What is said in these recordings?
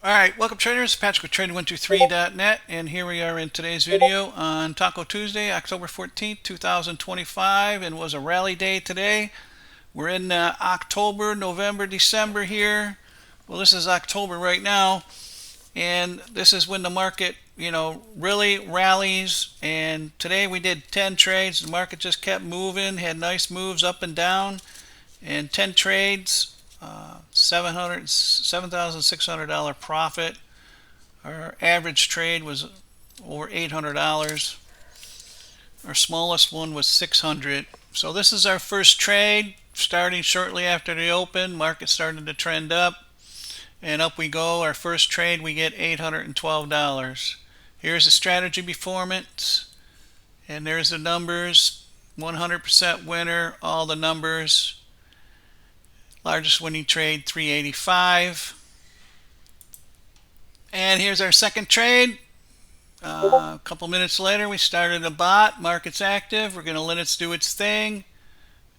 Alright, welcome traders, Patrick with Trading123.net, and here we are in today's video on Taco Tuesday, October 14th, 2025, and it was a rally day today. We're in October, November, December here. Well, this is October right now, and this is when the market, really rallies, and today we did 10 trades. The market just kept moving, had nice moves up and down, and 10 trades. $7,600 profit. Our average trade was over $800. Our smallest one was $600. So this is our first trade, starting shortly after the open. Market started to trend up, and up we go. Our first trade, we get $812. Here's the strategy performance, and there's the numbers. 100% winner, all the numbers. Largest winning trade, 385. And here's our second trade. A couple minutes later, we started a bot. Market's active. We're going to let it do its thing.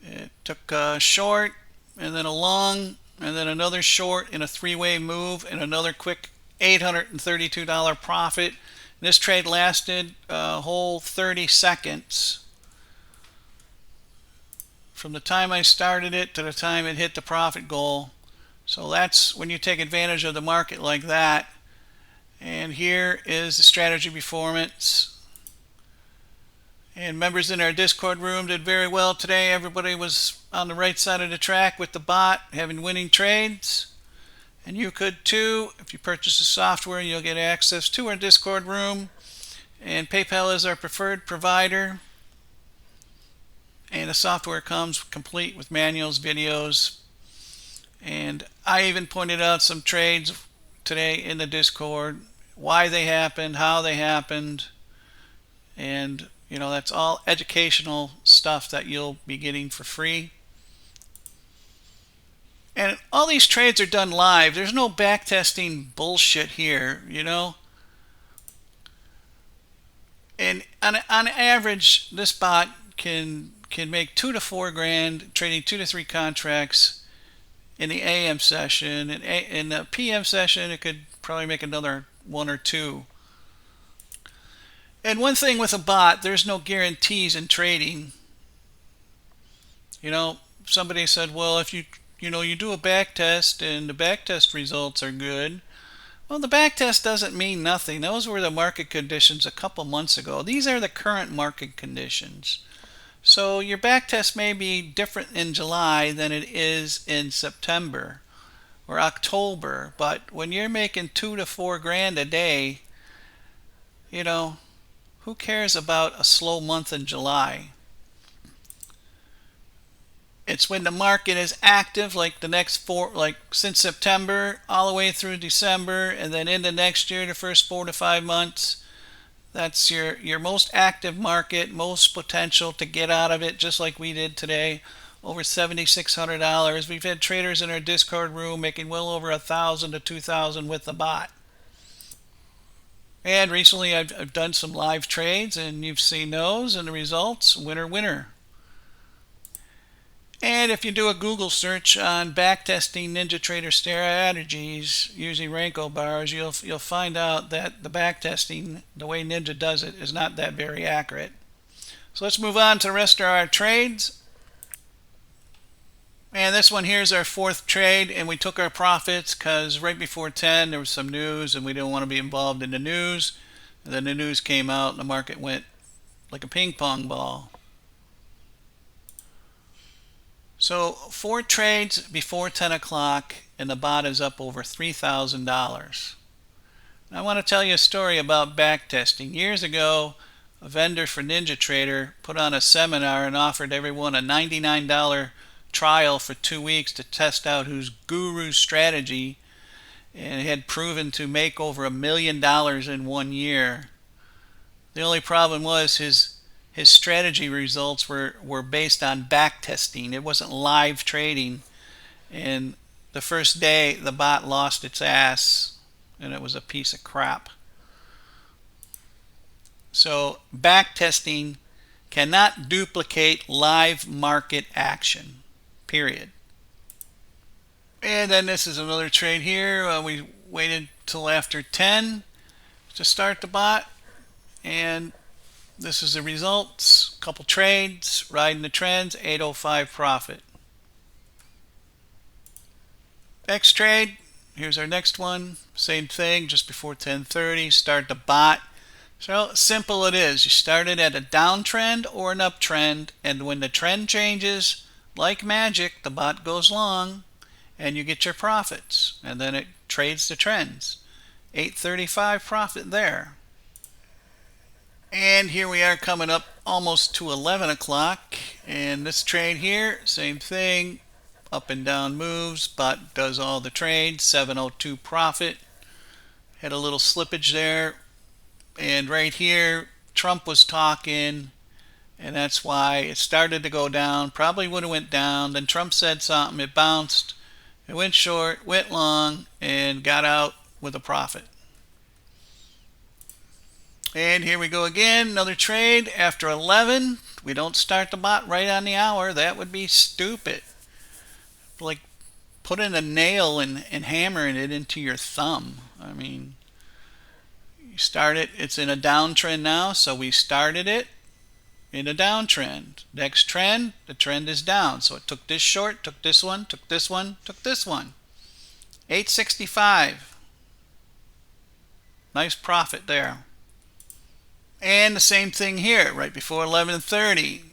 It took a short, and then a long, and then another short in a three-way move, and another quick $832 profit. This trade lasted a whole 30 seconds. From the time I started it to the time it hit the profit goal. So that's when you take advantage of the market like that. And here is the strategy performance. And members in our Discord room did very well today. Everybody was on the right side of the track with the bot, having winning trades. And you could too. If you purchase the software, you'll get access to our Discord room. And PayPal is our preferred provider. And the software comes complete with manuals, videos, and I even pointed out some trades today in the Discord, why they happened, how they happened, and that's all educational stuff that you'll be getting for free. And all these trades are done live. There's no backtesting bullshit here, And on average, this bot can make 2 to 4 grand trading 2 to 3 contracts in the AM session. And in the PM session, it could probably make another 1 or 2. And one thing with a bot, there's no guarantees in trading. Somebody said, well, if you do a back test and the back test results are good. Well, the back test doesn't mean nothing. Those were the market conditions a couple months ago. These are the current market conditions. So your back test may be different in July than it is in September or October, but when you're making 2 to 4 grand a day, who cares about a slow month in July? It's when the market is active, like since September all the way through December, and then into next year, the first 4 to 5 months. That's your most active market, most potential to get out of it, just like we did today. Over $7,600. We've had traders in our Discord room making well over $1,000 to $2,000 with the bot. And recently I've done some live trades, and you've seen those and the results. Winner, winner. And if you do a Google search on backtesting NinjaTrader strategies using Renko bars, you'll find out that the backtesting, the way Ninja does it, is not that very accurate. So let's move on to the rest of our trades. And this one here is our fourth trade, and we took our profits because right before 10 there was some news, and we didn't want to be involved in the news. And then the news came out, and the market went like a ping pong ball. So 4 trades before 10 o'clock, and the bot is up over $3,000. I want to tell you a story about backtesting. Years ago, a vendor for NinjaTrader put on a seminar and offered everyone a $99 trial for 2 weeks to test out whose guru strategy, and it had proven to make over $1 million in 1 year. The only problem was his strategy results were based on back testing. It wasn't live trading. And the first day, the bot lost its ass, and it was a piece of crap. So back testing cannot duplicate live market action, period. And then this is another trade here. waited till after 10 to start the bot, and this is the results. Couple trades, riding the trends, 805 profit. Next trade, here's our next one. Same thing, just before 10:30, start the bot. So simple it is. You start it at a downtrend or an uptrend, and when the trend changes, like magic, the bot goes long and you get your profits, and then it trades the trends. 835 profit there. And here we are coming up almost to 11 o'clock, and this trade here, same thing, up and down moves, bot does all the trades, 702 profit. Had a little slippage there, and right here Trump was talking, and that's why it started to go down. Probably would have went down, then Trump said something, it bounced, it went short, went long, and got out with a profit. And here we go again, another trade after 11. We don't start the bot right on the hour. That would be stupid. Like putting a nail and hammering it into your thumb. I mean, you start it, it's in a downtrend now, so we started it in a downtrend. Next trend, the trend is down. So it took this short, took this one, took this one, took this one. 865. Nice profit there. And the same thing here, right before 11:30.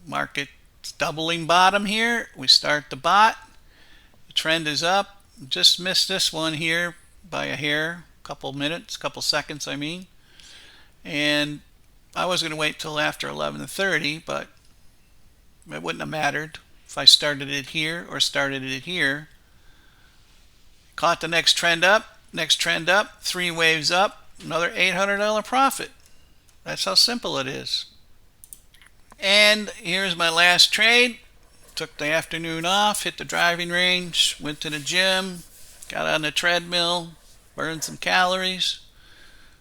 Market's doubling bottom here. We start the bot. The trend is up. Just missed this one here by a hair. Couple minutes, couple seconds, I mean. And I was going to wait till after 11:30, but it wouldn't have mattered if I started it here or started it here. Caught the next trend up, 3 waves up, another $800 profit. That's how simple it is. And here's my last trade. Took the afternoon off, hit the driving range, went to the gym, got on the treadmill, burned some calories,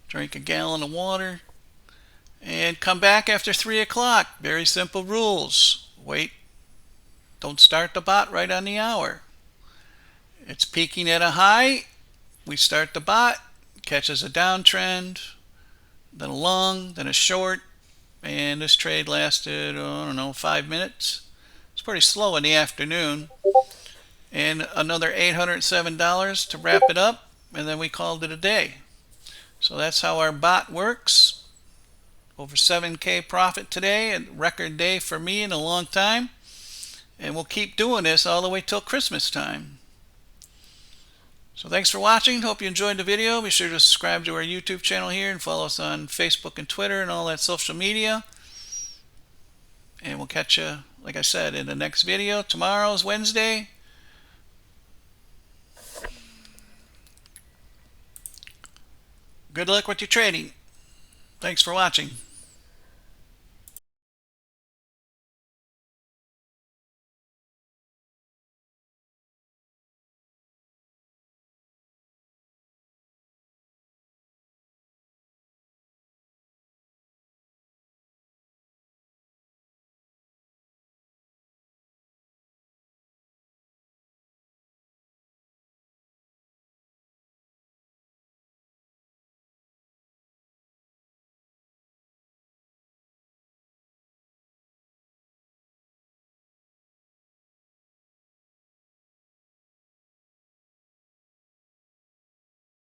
drank a gallon of water, and come back after 3 o'clock. Very simple rules. Wait, don't start the bot right on the hour. It's peaking at a high. We start the bot, catches a downtrend, then a long, then a short, and this trade lasted, I don't know, 5 minutes. It's pretty slow in the afternoon. And another $807 to wrap it up, and then we called it a day. So that's how our bot works. Over 7K profit today, a record day for me in a long time. And we'll keep doing this all the way till Christmas time. So thanks for watching. Hope you enjoyed the video. Be sure to subscribe to our YouTube channel here and follow us on Facebook and Twitter and all that social media. And we'll catch you, like I said, in the next video. Tomorrow's Wednesday. Good luck with your trading. Thanks for watching.